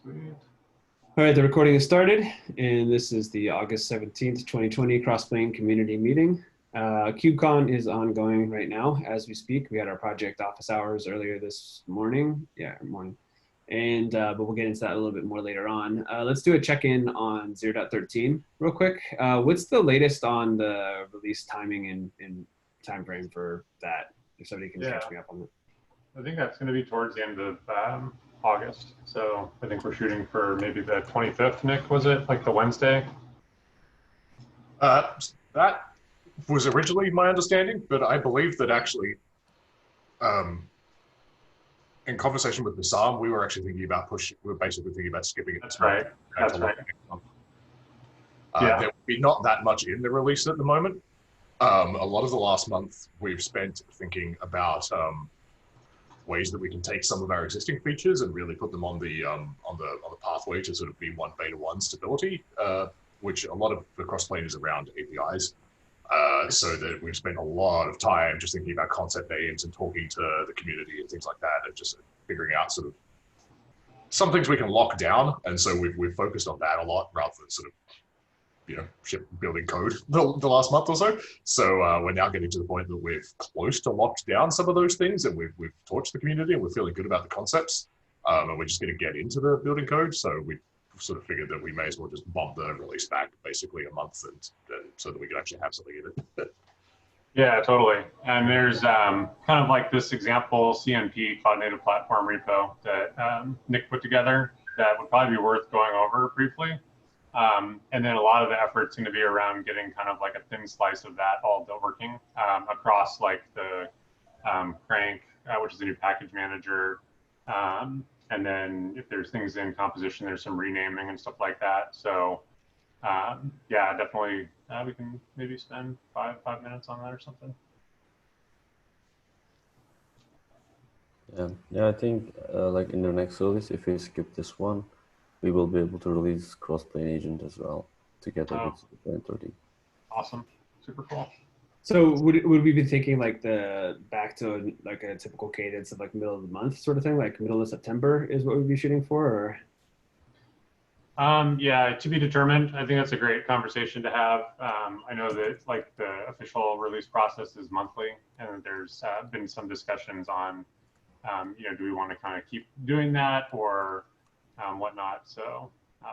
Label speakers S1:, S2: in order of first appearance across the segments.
S1: Sweet.
S2: All right, the recording has started, and this is the August 17th, 2020 Crossplane community meeting. Kubecon is ongoing right now as we speak. We had our project office hours earlier this morning. And but we'll get into that a little bit more later on. Let's do a check-in on 0.13 real quick. What's the latest on the release timing and time frame for that? If somebody can catch me up on that.
S1: I think that's going to be towards the end of August. So I think we're shooting for maybe the 25th, Nick, was it? Like the Wednesday?
S3: That was originally my understanding, but I believe that actually, in conversation with Bassam, we were actually thinking about we were basically thinking about skipping it.
S1: That's right. That's right.
S3: There will be not that much in the release at the moment. A lot of the last month we've spent thinking about ways that we can take some of our existing features and really put them on the pathway to sort of V1 Beta 1 stability, which a lot of the Crossplane is around APIs. So that we've spent a lot of time just thinking about concept names and talking to the community and things like that, and just figuring out sort of some things we can lock down. And so we've focused on that a lot rather than sort of, building code the last month or so. So we're now getting to the point that we're close to locked down some of those things, and we've torched the community, and we're feeling good about the concepts. And we're just going to get into the building code. So we sort of figured that we may as well just bump the release back basically a month, and so that we can actually have something in it.
S1: Yeah, totally. And there's kind of like this example CNP Cloud Native Platform repo that Nick put together that would probably be worth going over briefly. And then a lot of the effort's going to be around getting kind of like a thin slice of that all working across like the Crank, which is a new package manager. And then if there's things in composition, there's some renaming and stuff like that. So yeah, definitely we can maybe spend five minutes on that or something.
S4: Yeah, I think like in the next release, if we skip this one, we will be able to release Crossplane agent as well together with 0.30.
S1: Awesome, super cool.
S2: So would we be thinking like back to like a typical cadence of like middle of the month sort of thing, like middle of September is what we'd be shooting for, or?
S1: Yeah, to be determined. I think that's a great conversation to have. I know that like the official release process is monthly, and there's been some discussions on, do we want to kind of keep doing that or whatnot. So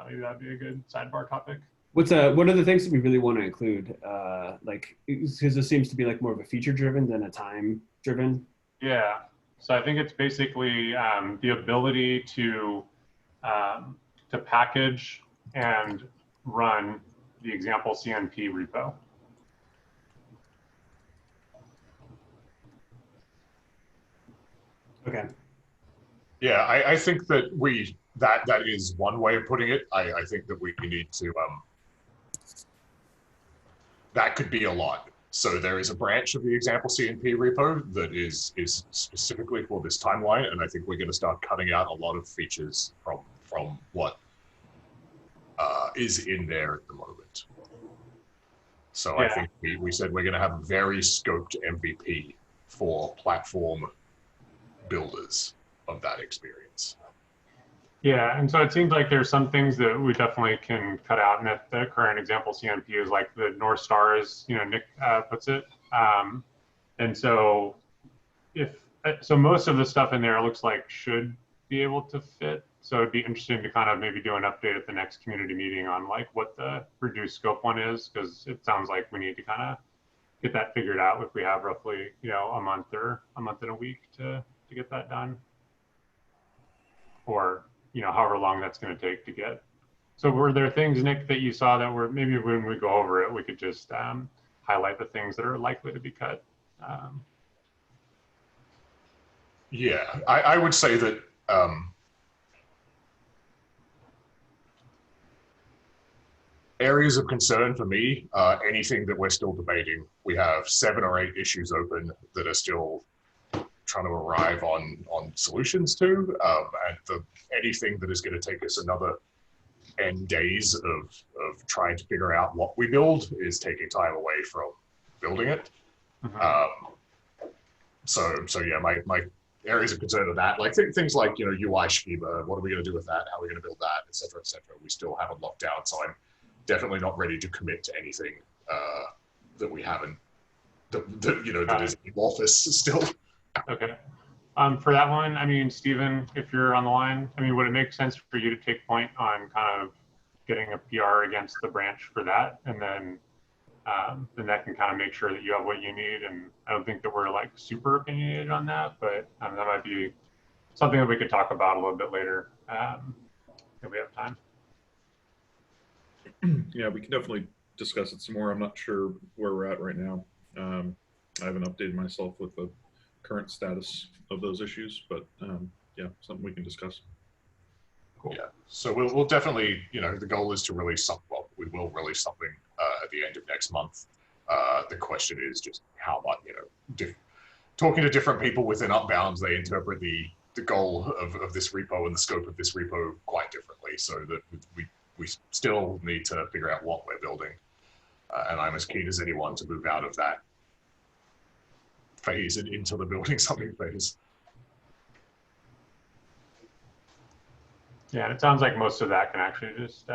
S1: maybe that'd be a good sidebar topic.
S2: What are the things that we really want to include? Like, because this seems to be like more of a feature driven than a time driven.
S1: Yeah. So I think it's basically the ability to package and run the example CNP repo.
S2: Okay.
S3: Yeah, I think that that is one way of putting it. I think that we need to, that could be a lot. So there is a branch of the example CNP repo that is specifically for this timeline, and I think we're going to start cutting out a lot of features from what is in there at the moment. So yeah. I think we said we're going to have a very scoped MVP for platform builders of that experience.
S1: Yeah, and so it seems like there's some things that we definitely can cut out, and that the current example CNP is like the North Star, as Nick puts it. And so most of the stuff in there looks like should be able to fit. So it'd be interesting to kind of maybe do an update at the next community meeting on like what the reduced scope one is, because it sounds like we need to kind of get that figured out if we have roughly a month and a week to get that done, or however long that's going to take to get. So were there things, Nick, that you saw that were maybe when we go over it, we could just highlight the things that are likely to be cut?
S3: Yeah, I would say that areas of concern for me, anything that we're still debating. We have 7 or 8 issues open that are still trying to arrive on solutions to, and anything that is going to take us another N days of trying to figure out what we build is taking time away from building it. Mm-hmm. So yeah, my areas of concern of that, like things like, you know, UI schema, what are we going to do with that? How are we going to build that, et cetera, we still haven't locked down. So I'm definitely not ready to commit to anything that we haven't, that is amorphous still.
S1: Okay. For that one, I mean, Stephen, if you're on the line, I mean, would it make sense for you to take point on kind of getting a PR against the branch for that? And then that can kind of make sure that you have what you need. And I don't think that we're like super opinionated on that, but that might be something that we could talk about a little bit later if we have time.
S5: Yeah, we can definitely discuss it some more. I'm not sure where we're at right now. I haven't updated myself with the current status of those issues, but yeah, something we can discuss.
S1: Cool.
S3: Yeah, so we'll definitely, the goal is to release something. Well, we will release something at the end of next month. The question is just how much, talking to different people within Upbound, they interpret the goal of this repo and the scope of this repo quite differently. So that we still need to figure out what we're building. And I'm as keen as anyone to move out of that phase and into the building something phase.
S1: Yeah, and it sounds like most of that can actually just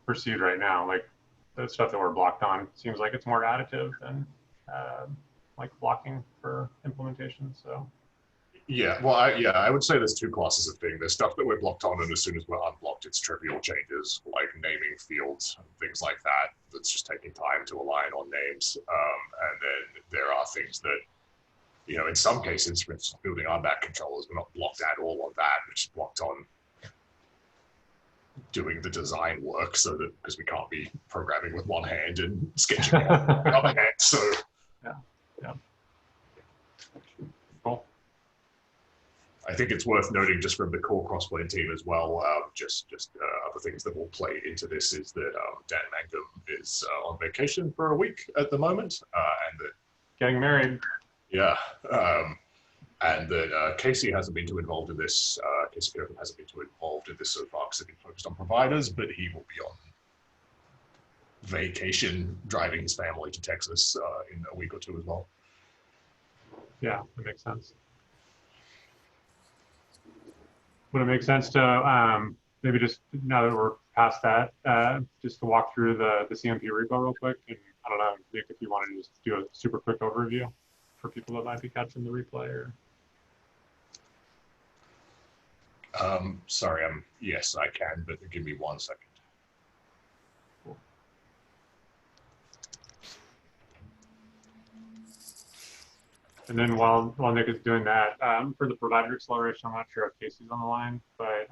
S1: proceed right now. Like the stuff that we're blocked on seems like it's more additive than like blocking for implementation. So
S3: yeah, well, I would say there's two classes of thing. There's stuff that we're blocked on, and as soon as we're unblocked, it's trivial changes like naming fields and things like that. That's just taking time to align on names. And then there are things that, in some cases, for instance, building RBAC controllers, we're not blocked at all on that. We're just blocked on doing the design work, so that because we can't be programming with one hand and sketching with the other hand. So
S1: yeah. Cool.
S3: I think it's worth noting just from the core Crossplane team as well, just other things that will play into this is that Dan Mangum is on vacation for a week at the moment, and that
S1: Getting married.
S3: Yeah, and that Casey hasn't been too involved in this. Casey Kirkham hasn't been too involved in this so far because they've been focused on providers, but he will be on vacation driving his family to Texas in a week or two as well.
S1: Yeah, that makes sense. Would it make sense to maybe just now that we're past that, just to walk through the CMP repo real quick? And I don't know, Nick, if you wanted to just do a super quick overview for people that might be catching the replay or.
S3: Sorry, yes, I can, but give me 1 second.
S1: Cool. And then while Nick is doing that, for the provider acceleration, I'm not sure if Casey's on the line, but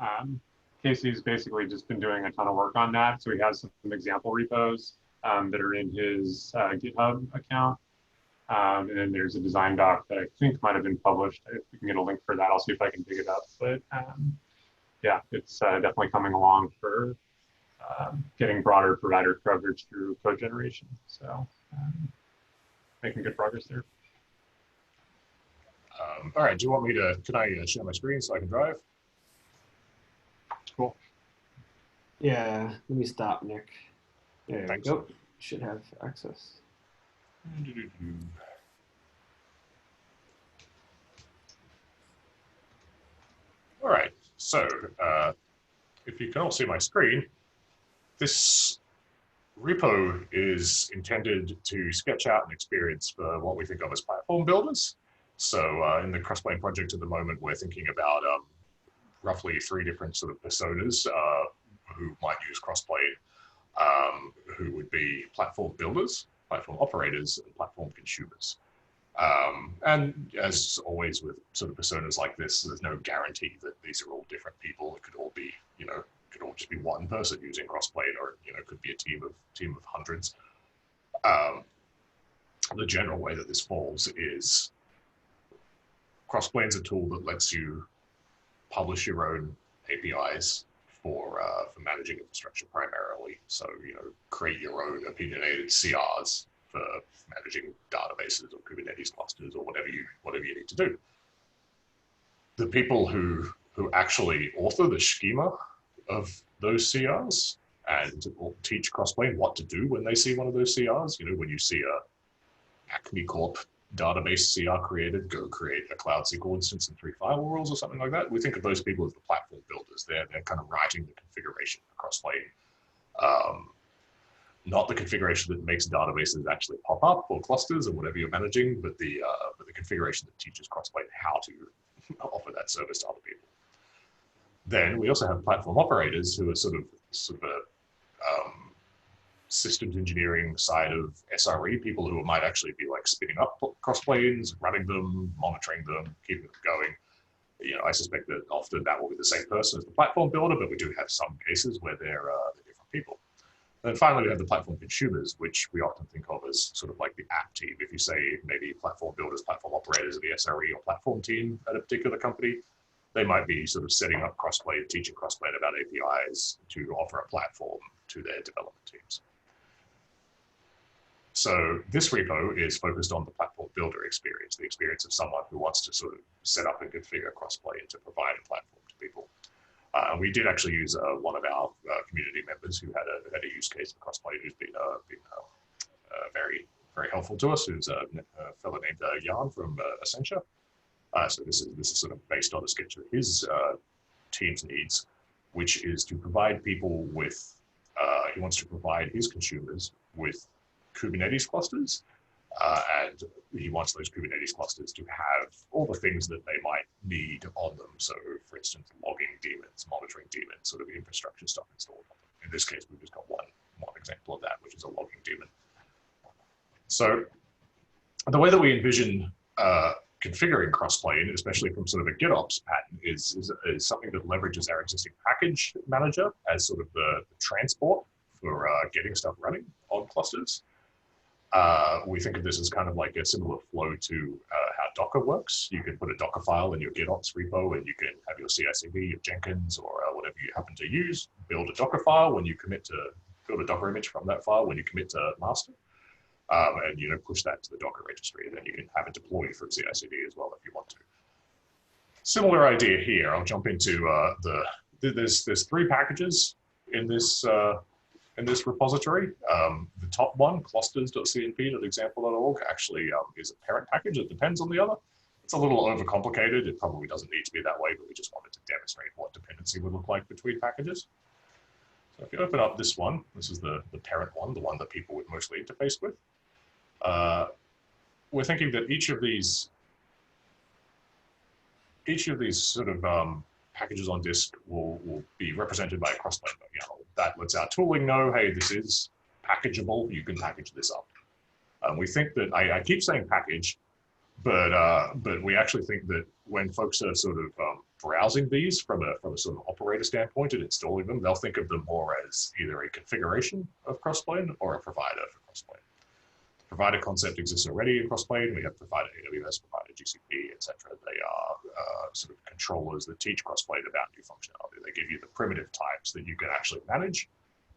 S1: Casey's basically just been doing a ton of work on that. So he has some example repos that are in his GitHub account. And then there's a design doc that I think might have been published. If we can get a link for that, I'll see if I can dig it up. But yeah, it's definitely coming along for getting broader provider coverage through code generation. So making good progress there.
S3: All right, do you want me to, can I share my screen so I can drive?
S1: Cool.
S2: Yeah, let me stop, Nick. There
S3: Thanks.
S2: we go. Should have access.
S3: All right, so if you can all see my screen, this repo is intended to sketch out an experience for what we think of as platform builders. So in the Crossplane project at the moment, we're thinking about roughly 3 different sort of personas who might use Crossplane, who would be platform builders, platform operators, and platform consumers. And as always with sort of personas like this, there's no guarantee that these are all different people. It could all be, could all just be one person using Crossplane, or it could be a team of hundreds. The general way that this falls is Crossplane's a tool that lets you publish your own APIs for managing infrastructure primarily. So create your own opinionated CRs for managing databases or Kubernetes clusters or whatever you need to do. The people who actually author the schema of those CRs and teach Crossplane what to do when they see one of those CRs, when you see a Acme Corp database CR created, go create a Cloud SQL instance and 3 firewall rules or something like that. We think of those people as the platform builders. They're kind of writing the configuration for Crossplane, not the configuration that makes databases actually pop up or clusters or whatever you're managing, but the configuration that teaches Crossplane how to offer that service to other people. Then we also have platform operators who are sort of a systems engineering side of SRE, people who might actually be like spinning up crossplanes, running them, monitoring them, keeping them going. You know, I suspect that often that will be the same person as the platform builder, but we do have some cases where they're different people. And then finally, we have the platform consumers, which we often think of as sort of like the app team. If you say maybe platform builders, platform operators, or the SRE or platform team at a particular company, they might be sort of setting up Crossplane, teaching Crossplane about APIs to offer a platform to their development teams. So this repo is focused on the platform builder experience, the experience of someone who wants to sort of set up and configure Crossplane to provide a platform to people. We did actually use one of our community members who had a use case for Crossplane, who's been very, very helpful to us, who's a fellow named Jan from Essentia. So this is sort of based on a sketch of his team's needs, which is to provide people with, he wants to provide his consumers with Kubernetes clusters, and he wants those Kubernetes clusters to have all the things that they might need on them. So for instance, logging daemons, monitoring daemons, sort of infrastructure stuff installed on them. In this case, we've just got one example of that, which is a logging daemon. So the way that we envision configuring Crossplane, especially from sort of a GitOps pattern, is something that leverages our existing package manager as sort of the transport for getting stuff running on clusters. We think of this as kind of like a similar flow to how Docker works. You can put a Docker file in your GitOps repo, and you can have your CI/CD, your Jenkins, or whatever you happen to use, build a Docker file when you commit to, build a Docker image from that file when you commit to master. And push that to the Docker registry, and then you can have it deployed from CI/CD as well if you want to. Similar idea here. I'll jump into there's 3 packages in this repository. The top one, clusters.cnp.example.org, actually is a parent package that depends on the other. It's a little overcomplicated. It probably doesn't need to be that way, but we just wanted to demonstrate what dependency would look like between packages. So if you open up this one, this is the parent one, the one that people would mostly interface with. We're thinking that each of these sort of packages on disk will be represented by a Crossplane. That lets our tooling know, hey, this is packageable. You can package this up. We think that I keep saying package, but we actually think that when folks are sort of browsing these from a sort of operator standpoint and installing them, they'll think of them more as either a configuration of Crossplane or a provider for Crossplane. The provider concept exists already in Crossplane. We have provider AWS, provider GCP, etc. They are sort of controllers that teach Crossplane about new functionality. They give you the primitive types that you can actually manage,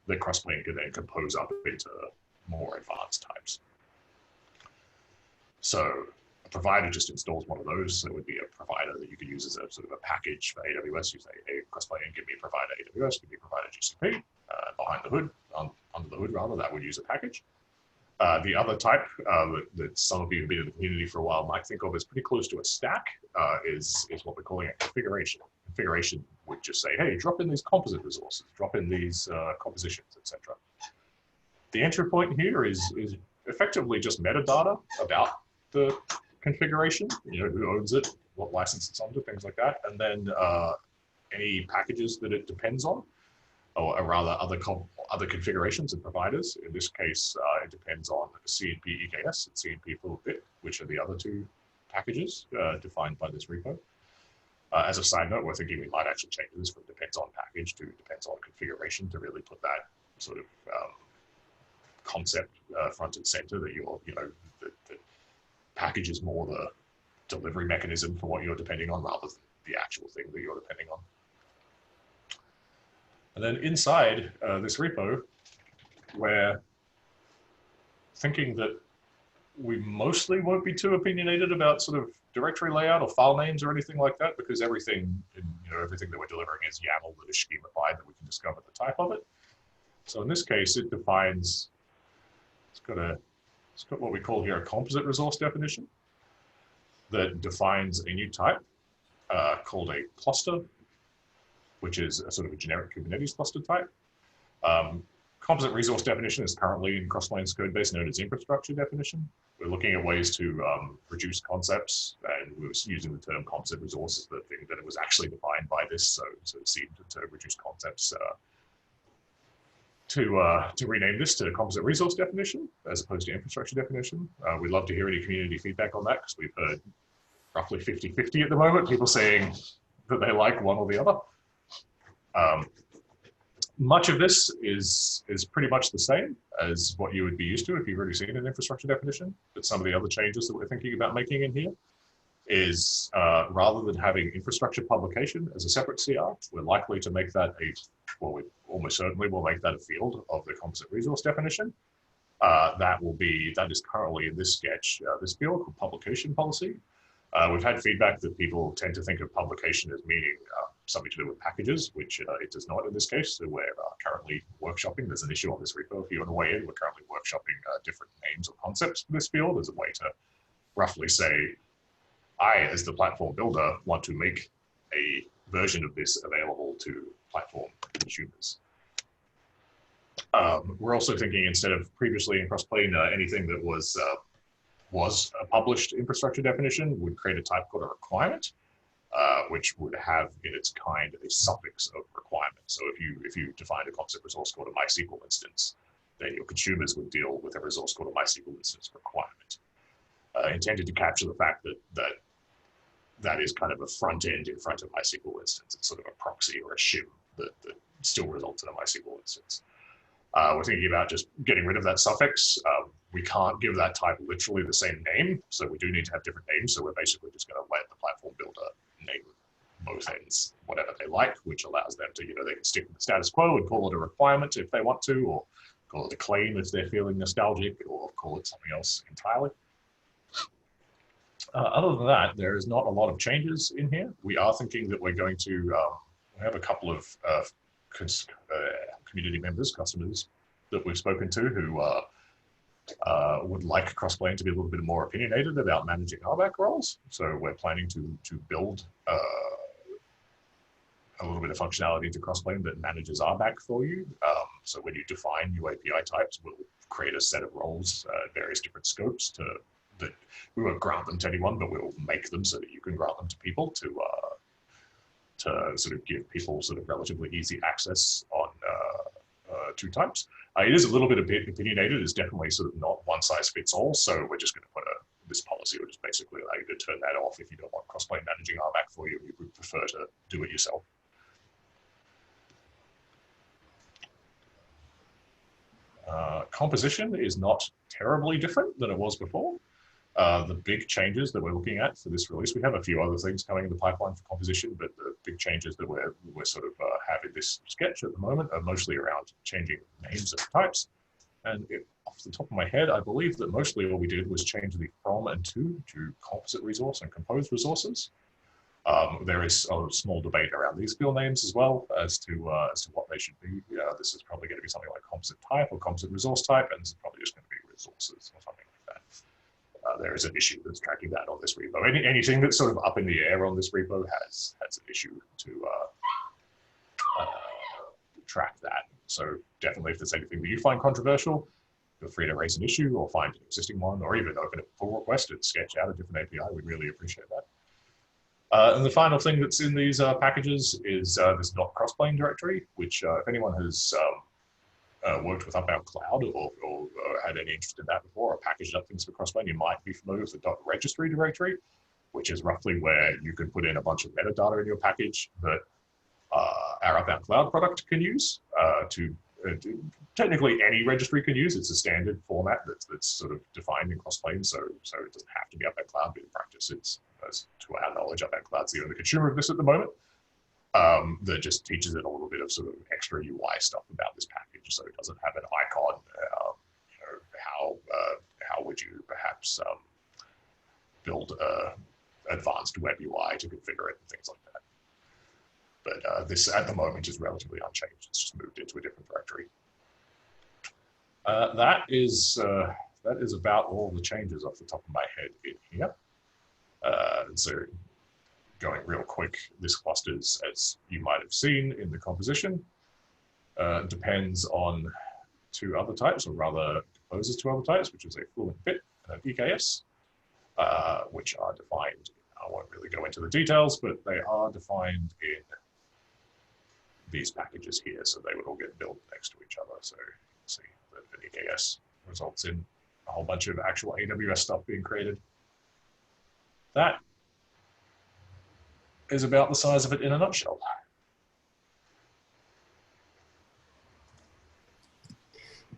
S3: that Crossplane can then compose up into more advanced types. So a provider just installs one of those. So it would be a provider that you could use as a sort of a package for AWS. You say, hey, Crossplane, give me a provider AWS, give me a provider GCP. Behind the hood, under the hood rather, that would use a package. The other type that some of you who've been in the community for a while might think of as pretty close to a stack is what we're calling a configuration. Configuration would just say, hey, drop in these composite resources, drop in these compositions, etc. The entry point here is effectively just metadata about the configuration, who owns it, what license it's under, things like that, and then any packages that it depends on, or rather other configurations and providers. In this case, it depends on CNP EKS and CNP full bit, which are the other 2 packages defined by this repo. As a side note, we're thinking we might actually change this from depends on package to depends on configuration to really put that sort of concept front and center, that the package is more the delivery mechanism for what you're depending on rather than the actual thing that you're depending on. And then inside this repo, we're thinking that we mostly won't be too opinionated about sort of directory layout or file names or anything like that, because everything that we're delivering is YAML that is schematified, that we can discover the type of it. So in this case, it defines, it's got what we call here a composite resource definition. that defines a new type called a cluster, which is a sort of a generic Kubernetes cluster type. Composite resource definition is currently in Crossplane's code base known as infrastructure definition. We're looking at ways to reduce concepts, and we were using the term composite resource as the thing that it was actually defined by this, so it seemed to reduce concepts to rename this to composite resource definition as opposed to infrastructure definition. We'd love to hear any community feedback on that, because we've heard roughly 50-50 at the moment, people saying that they like one or the other. Much of this is pretty much the same as what you would be used to if you've already seen an infrastructure definition, but some of the other changes that we're thinking about making in here is rather than having infrastructure publication as a separate CR, we're likely to make that we almost certainly will make that a field of the composite resource definition. That is currently in this sketch, this field called publication policy. We've had feedback that people tend to think of publication as meaning something to do with packages, which it does not in this case. So we're currently workshopping. There's an issue on this repo if you want to weigh in. We're currently workshopping different names or concepts for this field as a way to roughly say, I, as the platform builder, want to make a version of this available to platform consumers. We're also thinking, instead of previously in Crossplane, anything that was a published infrastructure definition would create a type called a requirement, which would have in its kind a suffix of requirement. So if you defined a composite resource called a MySQL instance, then your consumers would deal with a resource called a MySQL instance requirement, intended to capture the fact that is kind of a front end in front of MySQL instance. It's sort of a proxy or a shim that still results in a MySQL instance. We're thinking about just getting rid of that suffix. We can't give that type literally the same name, so we do need to have different names. So we're basically just going to let the platform builder name both ends whatever they like, which allows them to, they can stick with the status quo and call it a requirement if they want to, or call it a claim if they're feeling nostalgic, or call it something else entirely. Other than that, there is not a lot of changes in here. We are thinking that we're going to have a couple of community members, customers that we've spoken to who would like Crossplane to be a little bit more opinionated about managing RBAC roles. So we're planning to build a little bit of functionality into Crossplane that manages RBAC for you. So when you define new API types, we'll create a set of roles, various different scopes that we won't grant them to anyone, but we'll make them so that you can grant them to people to sort of give people sort of relatively easy access on two types. It is a little bit opinionated. It's definitely sort of not one size fits all. So we're just going to put this policy, which is basically allow you to turn that off if you don't want Crossplane managing RBAC for you. You would prefer to do it yourself. Composition is not terribly different than it was before. The big changes that we're looking at for this release, we have a few other things coming in the pipeline for composition, but the big changes that we're sort of have in this sketch at the moment are mostly around changing names of types. And off the top of my head, I believe that mostly all we did was change the from and to composite resource and composed resources. There is a small debate around these field names as well as to what they should be. This is probably going to be something like composite type or composite resource type, and this is probably just going to be resources or something like that. There is an issue that's tracking that on this repo. Anything that's sort of up in the air on this repo has an issue to track that. So definitely, if there's anything that you find controversial, feel free to raise an issue or find an existing one, or even open a pull request and sketch out a different API. We'd really appreciate that. And the final thing that's in these packages is this .crossplane directory, which if anyone has worked with Upbound Cloud or had any interest in that before, or packaged up things for Crossplane, you might be familiar with the .registry directory, which is roughly where you can put in a bunch of metadata in your package that our Upbound Cloud product can use technically any registry can use. It's a standard format that's sort of defined in Crossplane, so it doesn't have to be Upbound Cloud, but in practice, it's, as to our knowledge, Upbound Cloud's the only consumer of this at the moment. That just teaches it a little bit of sort of extra UI stuff about this package, so it doesn't have an icon. How would you perhaps build advanced web UI to configure it and things like that? But this at the moment is relatively unchanged. It's just moved into a different directory. That is about all the changes off the top of my head in here. So going real quick, this clusters, as you might have seen in the composition, depends on two other types, or rather composes two other types, which is a full and fit and an EKS, which are defined. I won't really go into the details, but they are defined in these packages here, so they would all get built next to each other. So you can see that an EKS results in a whole bunch of actual AWS stuff being created. That is about the size of it in a nutshell.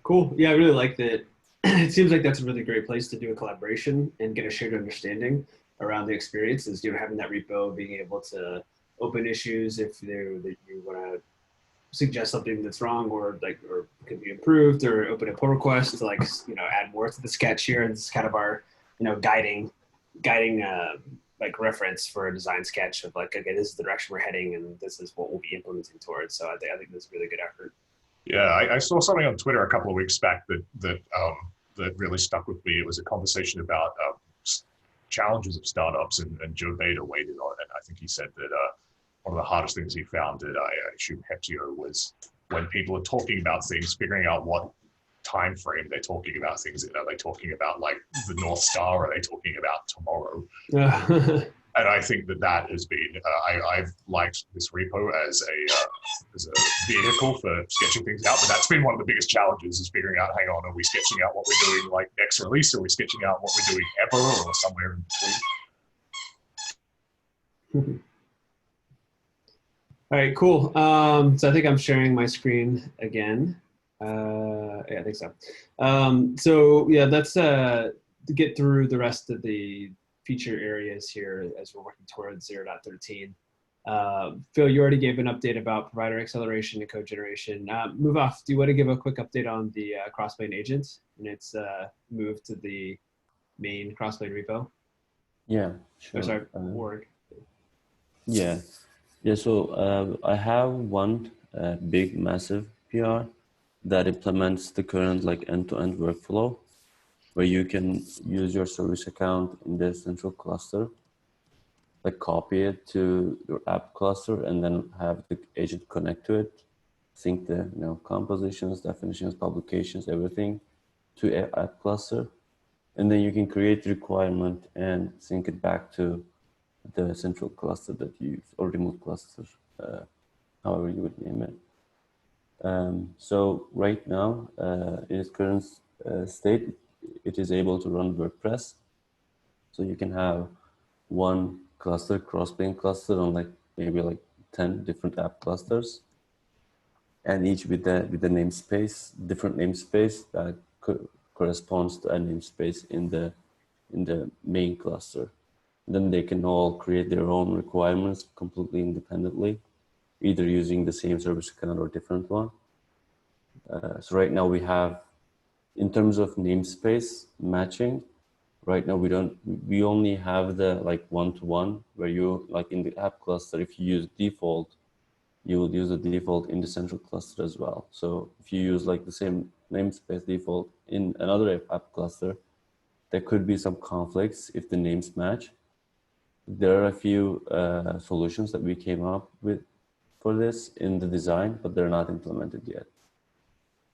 S2: Cool. Yeah, I really like that. It seems like that's a really great place to do a collaboration and get a shared understanding around the experiences. Having that repo, being able to open issues if that you want to suggest something that's wrong or could be improved, or open a pull request to add more to the sketch here. And it's kind of our guiding reference for a design sketch of okay, this is the direction we're heading and this is what we'll be implementing towards. So I think this is a really good effort.
S3: Yeah, I saw something on Twitter a couple of weeks back that really stuck with me. It was a conversation about challenges of startups, and Joe Bader weighed in on it. And I think he said that one of the hardest things he found at I assume Heptio was when people are talking about things, figuring out what time frame they're talking about things in. Are they talking about the North Star, or are they talking about tomorrow? And I think that has been, I've liked this repo as a vehicle for sketching things out, but that's been one of the biggest challenges, is figuring out, hang on, are we sketching out what we're doing next release? Are we sketching out what we're doing ever, or somewhere in between?
S2: All right, cool. So I think I'm sharing my screen again. Yeah, I think so. So yeah, let's get through the rest of the feature areas here as we're working towards 0.13. Phil, you already gave an update about provider acceleration and code generation. Move off. Do you want to give a quick update on the Crossplane agent and its move to the main Crossplane repo?
S4: Yeah, sure.
S2: Oh, sorry, org.
S4: Yeah. So I have one big, massive PR that implements the current end-to-end workflow, where you can use your service account in the central cluster, copy it to your app cluster, and then have the agent connect to it, sync the compositions, definitions, publications, everything to app cluster, and then you can create the requirement and sync it back to the central cluster that you use, or remote cluster, however you would name it. So right now, in its current state, it is able to run WordPress. So you can have one cluster, Crossplane cluster, on maybe 10 different app clusters, and each with the namespace, different namespace that corresponds to a namespace in the main cluster. Then they can all create their own requirements completely independently, either using the same service account or different one. So right now we have, in terms of namespace matching, right now we only have the one-to-one, where you in the app cluster, if you use default, you will use the default in the central cluster as well. So if you use the same namespace default in another app cluster, there could be some conflicts if the names match. There are a few solutions that we came up with for this in the design, but they're not implemented yet.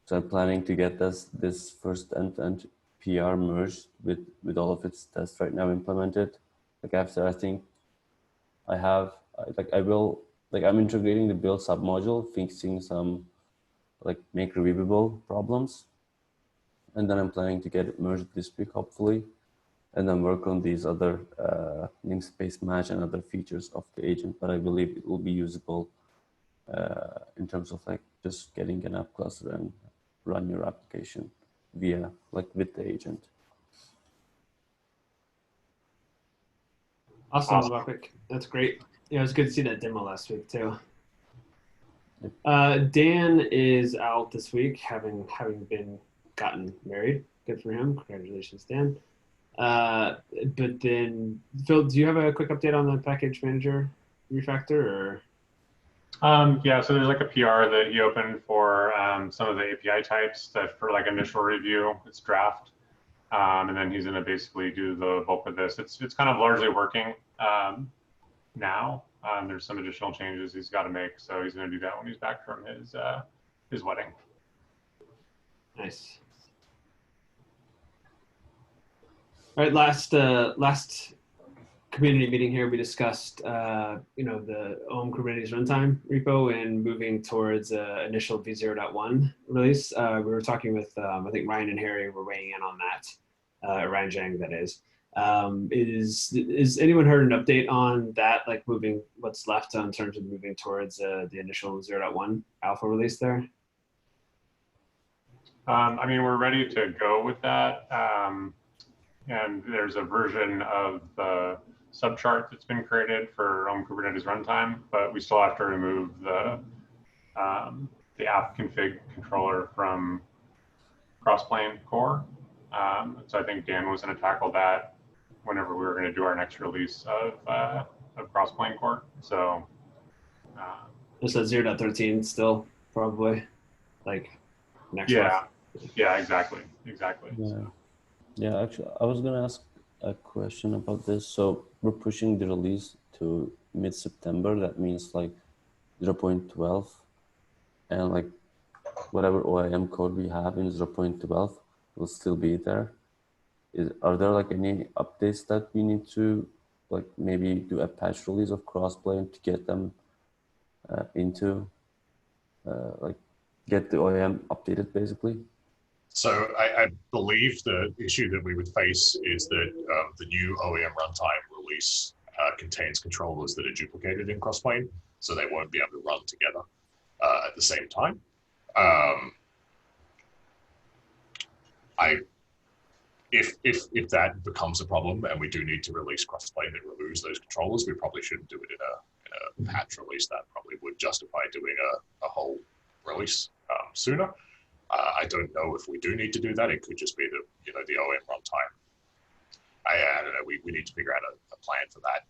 S4: So I'm planning to get this first end-to-end PR merged with all of its tests right now implemented. After, I think I'm integrating the build submodule, fixing some make reviewable problems, and then I'm planning to get it merged this week, hopefully, and then work on these other namespace match and other features of the agent. But I believe it will be usable in terms of just getting an app cluster and run your application via with the agent.
S2: Awesome, Vapik. That's great. Yeah, it was good to see that demo last week too. Dan is out this week, having been gotten married. Good for him. Congratulations, Dan. But then, Phil, do you have a quick update on the package manager refactor, or?
S1: Yeah, so there's a PR that he opened for some of the API types that for initial review, it's draft. And then he's going to basically do the bulk of this. It's kind of largely working now. There's some additional changes he's got to make, so he's going to do that when he's back from his wedding.
S2: Nice. All right, last community meeting here, we discussed the OM Kubernetes runtime repo and moving towards initial v0.1 release. We were talking with I think Ryan and Harry were weighing in on that. Ryan Zhang, that is. Is anyone heard an update on that, like moving what's left in terms of moving towards the initial 0.1 alpha release there?
S1: I mean, we're ready to go with that. And there's a version of the subchart that's been created for Kubernetes runtime, but we still have to remove the app config controller from Crossplane core. So I think Dan was going to tackle that whenever we were going to do our next release of Crossplane core. So
S2: Just at 0.13 still probably like next
S1: yeah,
S2: month.
S1: Yeah, exactly.
S4: Yeah, actually, I was gonna ask a question about this. So we're pushing the release to mid-September. That means like 0.12, and like whatever OIM code we have in 0.12 will still be there. Are there like any updates that we need to like maybe do a patch release of Crossplane to get them into like get the OIM updated basically?
S3: So I believe the issue that we would face is that the new OEM runtime release contains controllers that are duplicated in Crossplane, so they won't be able to run together at the same time. If that becomes a problem and we do need to release Crossplane that removes those controllers, we probably shouldn't do it in a patch release. That probably would justify doing a whole release sooner. I don't know if we do need to do that. It could just be the OM runtime. I don't know. We need to figure out a plan for that.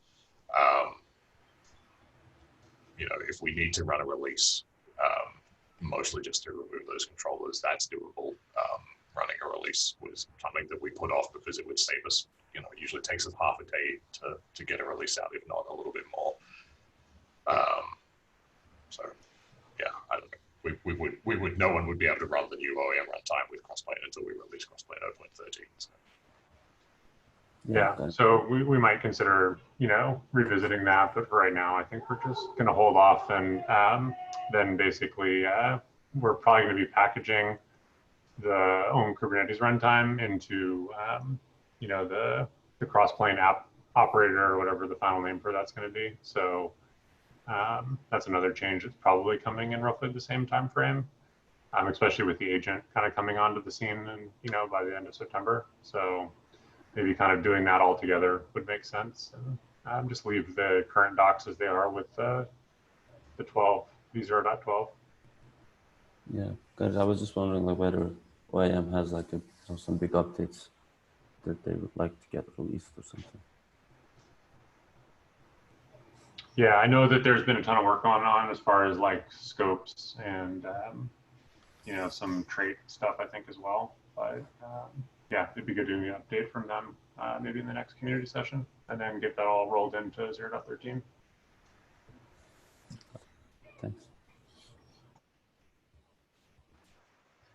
S3: If we need to run a release, mostly just to remove those controllers, that's doable. Running a release was something that we put off because it would save us. It usually takes us half a day to get a release out, if not a little bit more. So yeah, I don't know. No one would be able to run the new OEM runtime with Crossplane until we release Crossplane 0.13. So.
S1: Yeah, so we might consider, revisiting that, but for right now, I think we're just going to hold off, and then basically we're probably going to be packaging the OM Kubernetes runtime into, the Crossplane app operator or whatever the final name for that's going to be. So that's another change that's probably coming in roughly the same time frame, especially with the agent kind of coming onto the scene and, by the end of September. So maybe kind of doing that all together would make sense, and just leave the current docs as they are with the 12, v0.12.
S4: Yeah, because I was just wondering like whether OIM has like some big updates that they would like to get released or something.
S1: Yeah, I know that there's been a ton of work going on as far as like scopes and, some trait stuff, I think, as well. But yeah, it'd be good to get an update from them maybe in the next community session, and then get that all rolled into 0.13.
S4: Thanks.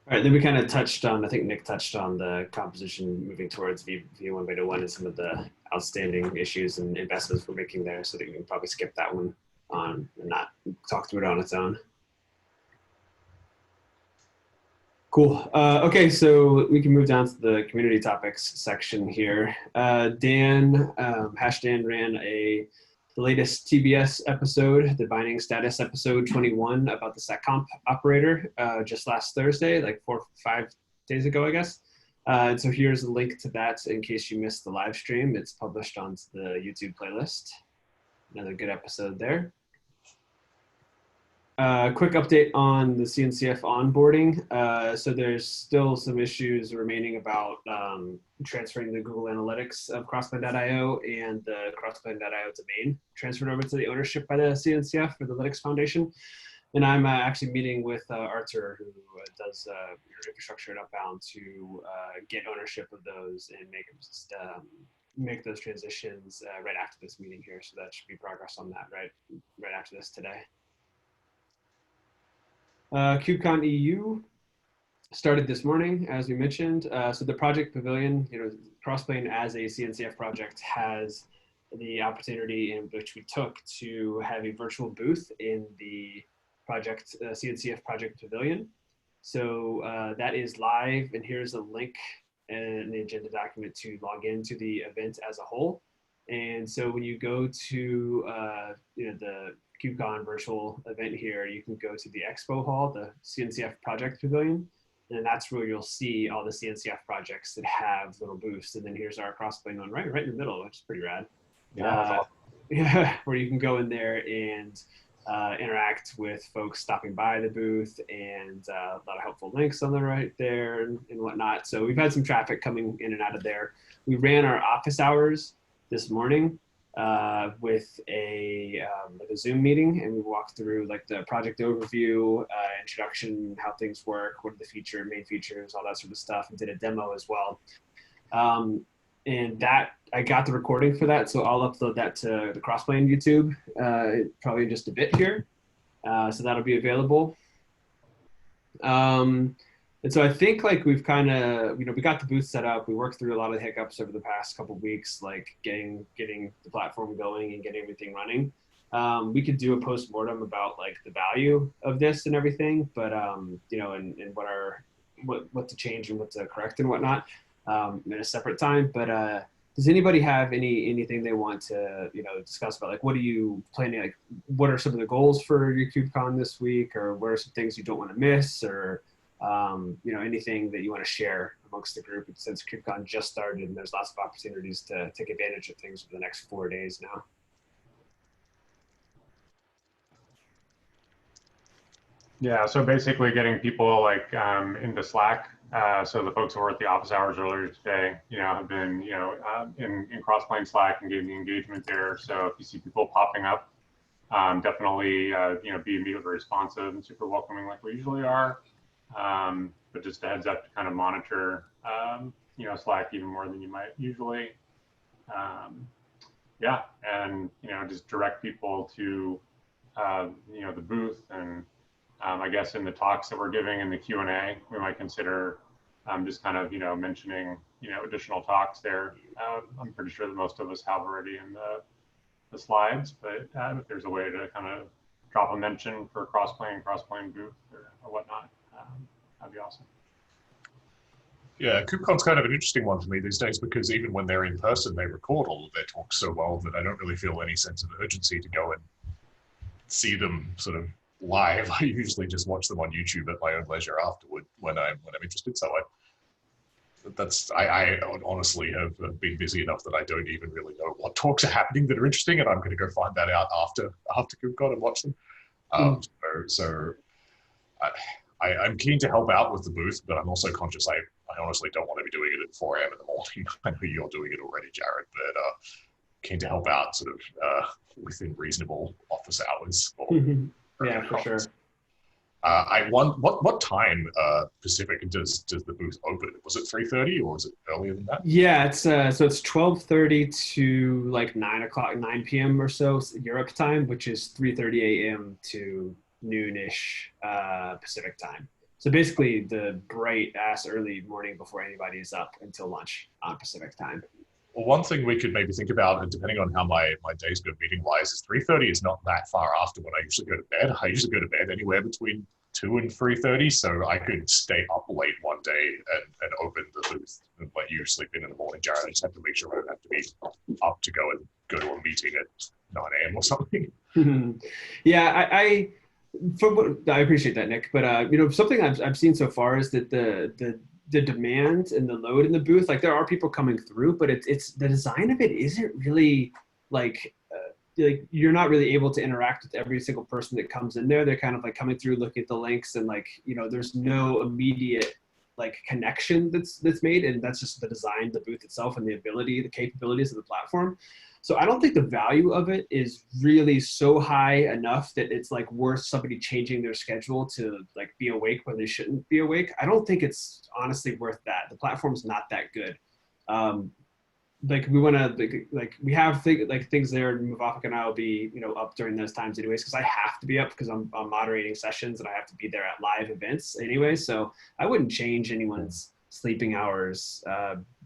S2: All right, then we kind of touched on, I think Nick touched on the composition moving towards v1.1 and some of the outstanding issues and investments we're making there, so that you can probably skip that one on and not talk through it on its own. Cool. Okay, so we can move down to the community topics section here. Dan, #Dan ran the latest TBS episode, the binding status episode 21 about the seccomp operator just last Thursday, like 4 or 5 days ago, I guess. And so here's a link to that in case you missed the live stream. It's published onto the YouTube playlist. Another good episode there. Quick update on the CNCF onboarding. So there's still some issues remaining about transferring the Google Analytics of Crossplane.io and the Crossplane.io domain transferred over to the ownership by the CNCF or the Linux Foundation. And I'm actually meeting with Arthur, who does your infrastructure at Upbound, to get ownership of those and make those transitions right after this meeting here. So that should be progress on that right after this today. Kubecon EU started this morning, as we mentioned. So the project pavilion, Crossplane as a CNCF project has the opportunity in which we took to have a virtual booth in the project CNCF project pavilion. So that is live, and here's a link and the agenda document to log into the event as a whole. And so when you go to the Kubecon virtual event here, you can go to the expo hall, the CNCF project pavilion, and that's where you'll see all the CNCF projects that have little booths. And then here's our Crossplane one right in the middle, which is pretty rad.
S1: Yeah,
S2: Yeah, where you can go in there and interact with folks stopping by the booth, and a lot of helpful links on the right there and whatnot. So we've had some traffic coming in and out of there. We ran our office hours this morning with a Zoom meeting, and we walked through like the project overview, introduction, how things work, what are the main features, all that sort of stuff, and did a demo as well. And that I got the recording for that, so I'll upload that to the Crossplane YouTube probably in just a bit here. So that'll be available. And so I think like we've kind of, we got the booth set up. We worked through a lot of hiccups over the past couple of weeks, like getting the platform going and getting everything running. We could do a post-mortem about like the value of this and everything, but and what to change and what to correct and whatnot in a separate time. But does anybody have anything they want to discuss about, like, what are you planning, like what are some of the goals for your KubeCon this week, or what are some things you don't want to miss, or anything that you want to share amongst the group, since KubeCon just started and there's lots of opportunities to take advantage of things for the next 4 days now.
S1: Yeah, so basically getting people like into Slack. So the folks who were at the office hours earlier today, have been, in Crossplane Slack and getting the engagement there. So if you see people popping up, definitely, be immediately responsive and super welcoming like we usually are. But just a heads up to kind of monitor, Slack even more than you might usually. Yeah, and, just direct people to, the booth, and I guess in the talks that we're giving in the Q&A, we might consider just kind of, mentioning, additional talks there. I'm pretty sure that most of us have already in the slides, but if there's a way to kind of drop a mention for Crossplane booth or whatnot, that'd be awesome.
S3: Yeah, KubeCon's kind of an interesting one for me these days, because even when they're in person, they record all of their talks so well that I don't really feel any sense of urgency to go and see them sort of live. I usually just watch them on YouTube at my own leisure afterward when I'm interested. So I honestly have been busy enough that I don't even really know what talks are happening that are interesting, and I'm going to go find that out after KubeCon and watch them. I'm keen to help out with the booth, but I'm also conscious I honestly don't want to be doing it at 4 a.m. in the morning. I know you're doing it already, Jared, but keen to help out sort of within reasonable office hours.
S2: Yeah, for sure.
S3: What time Pacific does the booth open? Was it 3:30 or was it earlier than that?
S2: Yeah, it's so it's 12:30 to like 9 p.m. or so Europe time, which is 3:30 a.m. to noonish Pacific time. So basically the bright ass early morning before anybody is up until lunch on Pacific time.
S3: Well, one thing we could maybe think about, and depending on how my days go meeting wise, is 3:30 is not that far after when I usually go to bed. I usually go to bed anywhere between 2 and 3:30, so I could stay up late one day and open the booth and let you sleep in the morning, Jared. I just have to make sure I don't have to be up to go to a meeting at 9 a.m. or something.
S2: Yeah, I appreciate that, Nick. But something I've seen so far is that the demand and the load in the booth, like there are people coming through, but it's the design of it isn't really like you're not really able to interact with every single person that comes in there. They're kind of like coming through, looking at the links, and like there's no immediate like connection that's made, and that's just the design, the booth itself, and the capabilities of the platform. So I don't think the value of it is really so high enough that it's like worth somebody changing their schedule to like be awake when they shouldn't be awake. I don't think it's honestly worth that. The platform's not that good. Like we want to like we have things there. Muvafik and I will be up during those times anyways, because I have to be up because I'm moderating sessions and I have to be there at live events anyway. So I wouldn't change anyone's sleeping hours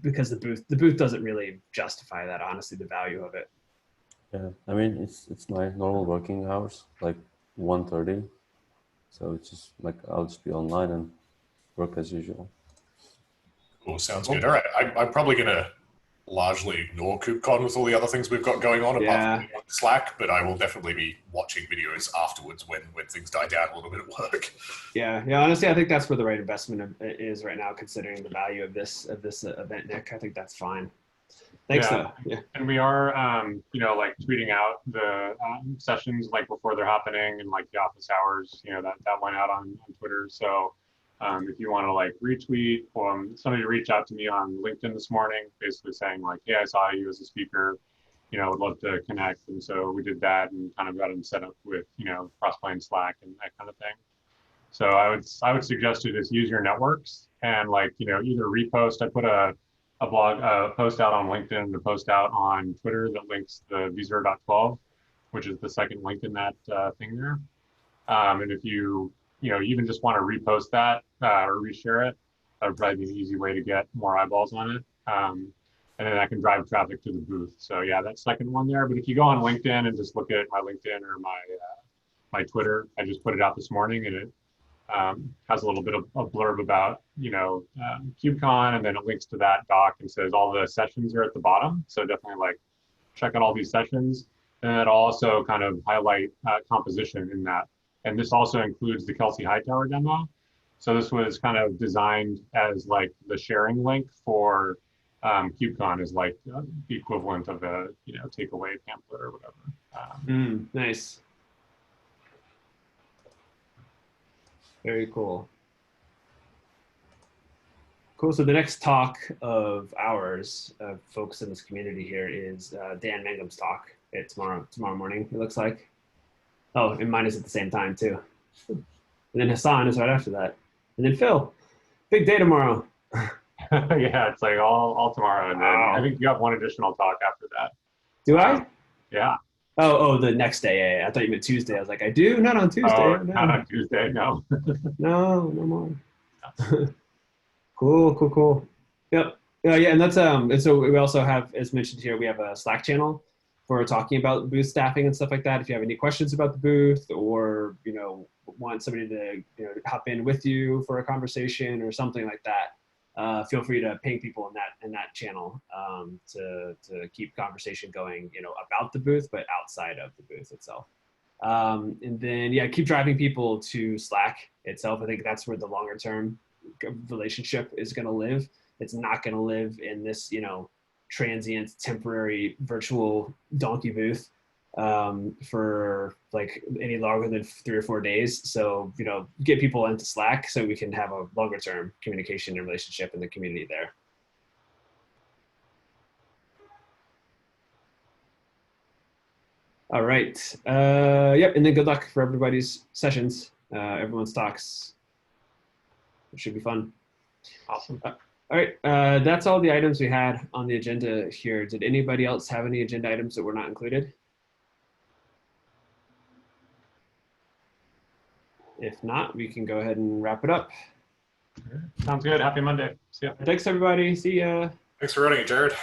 S2: because the booth doesn't really justify that, honestly, the value of it.
S4: Yeah, I mean it's my normal working hours, like 1:30. So it's just like I'll just be online and work as usual.
S3: Cool, sounds good. All right, I'm probably gonna largely ignore Kubecon with all the other things we've got going on apart from Slack, but I will definitely be watching videos afterwards when things die down a little bit at work.
S2: Yeah. Honestly, I think that's where the right investment is right now, considering the value of this event, Nick. I think that's fine. Thanks, though. Yeah.
S1: And we are, like tweeting out the sessions like before they're happening and like the office hours. That went out on Twitter. So if you want to like retweet, somebody reached out to me on LinkedIn this morning, basically saying like, hey, I saw you as a speaker, would love to connect. And so we did that and kind of got them set up with, Crossplane, Slack, and that kind of thing. So I would suggest to just use your networks and like, either repost. I put a post out on LinkedIn, to post out on Twitter that links the v0.12, which is the second link in that thing there. And if you even just want to repost that or reshare it, that would probably be an easy way to get more eyeballs on it. And then I can drive traffic to the booth. So yeah, that second one there. But if you go on LinkedIn and just look at my LinkedIn or my Twitter, I just put it out this morning, and it has a little bit of a blurb about, Kubecon, and then it links to that doc and says all the sessions are at the bottom. So definitely like check out all these sessions. And it'll also kind of highlight composition in that. And this also includes the Kelsey Hightower demo. So this was kind of designed as like the sharing link for Kubecon, is like the equivalent of a takeaway pamphlet or whatever.
S2: Nice. Very cool. Cool. So the next talk of ours, folks in this community here, is Dan Mangum's talk. It's tomorrow morning, it looks like. Oh, and mine is at the same time too. And then Hassan is right after that. And then Phil. Big day tomorrow.
S1: Yeah, it's like all tomorrow. And then I think you have one additional talk after that.
S2: Do I?
S1: Yeah.
S2: Oh, the next day. Yeah. I thought you meant Tuesday. I was like, I do? Not on Tuesday.
S1: Oh,
S2: no.
S1: Not on Tuesday, no.
S2: No more. Cool. Yep. Yeah, and that's and so we also have, as mentioned here, we have a Slack channel for talking about booth staffing and stuff like that. If you have any questions about the booth, or want somebody to hop in with you for a conversation or something like that, feel free to ping people in that channel to keep conversation going, about the booth, but outside of the booth itself. And then keep driving people to Slack itself. I think that's where the longer term relationship is going to live. It's not going to live in this transient, temporary, virtual donkey booth for like any longer than 3 or 4 days. So get people into Slack so we can have a longer term communication and relationship in the community there. All right. Yep. And then good luck for everybody's sessions, everyone's talks. It should be fun.
S1: Awesome.
S2: All right. That's all the items we had on the agenda here. Did anybody else have any agenda items that were not included? If not, we can go ahead and wrap it up.
S1: Sounds good. Happy Monday. See ya.
S2: Thanks, everybody. See ya.
S3: Thanks for running it, Jared.